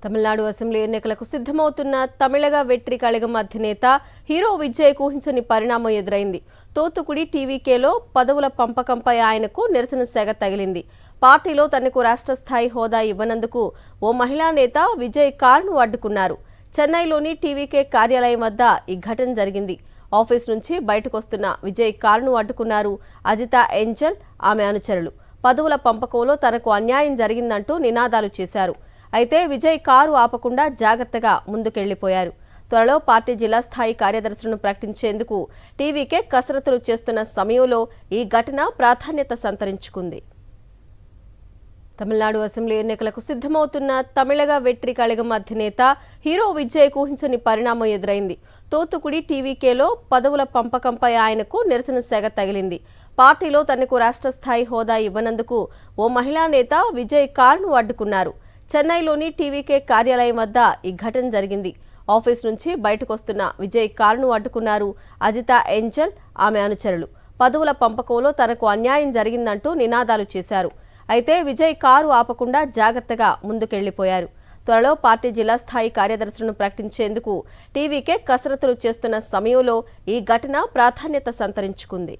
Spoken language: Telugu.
తమిళనాడు అసెంబ్లీ ఎన్నికలకు సిద్ధమవుతున్న తమిళగ వెట్రి కళగం అధినేత హీరో విజయ్కు ఊహించని పరిణామం ఎదురైంది. తూత్తుకుడి టీవీకేలో పదవుల పంపకంపై ఆయనకు నిరసన సెగ తగిలింది. పార్టీలో తనకు రాష్ట్ర స్థాయి హోదా ఇవ్వనందుకు ఓ మహిళా నేత విజయ్ కారును అడ్డుకున్నారు. చెన్నైలోని టీవీకే కార్యాలయం వద్ద ఈ ఘటన జరిగింది. ఆఫీస్ నుంచి బయటకొస్తున్న విజయ్ కారును అడ్డుకున్నారు అజిత ఏంజల్, ఆమె అనుచరులు. పదవుల పంపకంలో తనకు అన్యాయం జరిగిందంటూ నినాదాలు చేశారు. అయితే విజయ్ కారు ఆపకుండా జాగ్రత్తగా ముందుకెళ్లిపోయారు. త్వరలో పార్టీ జిల్లా స్థాయి కార్యదర్శులను ప్రకటించేందుకు టీవీకే కసరత్తులు చేస్తున్న సమయంలో ఈ ఘటన ప్రాధాన్యత సంతరించుకుంది. తమిళనాడు అసెంబ్లీ ఎన్నికలకు సిద్ధమవుతున్న తమిళగ వెట్రి కళగం అధినేత హీరో విజయ్కు ఊహించని పరిణామం ఎదురైంది. తూత్తుకుడి టీవీకేలో పదవుల పంపకంపై ఆయనకు నిరసన సెగ తగిలింది. పార్టీలో తనకు రాష్ట్ర స్థాయి హోదా ఇవ్వనందుకు ఓ మహిళా నేత విజయ్ కారును అడ్డుకున్నారు. చెన్నైలోని టీవీకే కార్యాలయం వద్ద ఈ ఘటన జరిగింది. ఆఫీస్ నుంచి బయటకొస్తున్న విజయ్ కారును అడ్డుకున్నారు అజిత ఏంజల్, ఆమె అనుచరులు. పదవుల పంపకంలో తనకు అన్యాయం జరిగిందంటూ నినాదాలు చేశారు. అయితే విజయ్ కారు ఆపకుండా జాగ్రత్తగా ముందుకెళ్లిపోయారు. త్వరలో పార్టీ జిల్లా స్థాయి కార్యదర్శులను ప్రకటించేందుకు టీవీకే కసరత్తులు చేస్తున్న సమయంలో ఈ ఘటన ప్రాధాన్యత సంతరించుకుంది.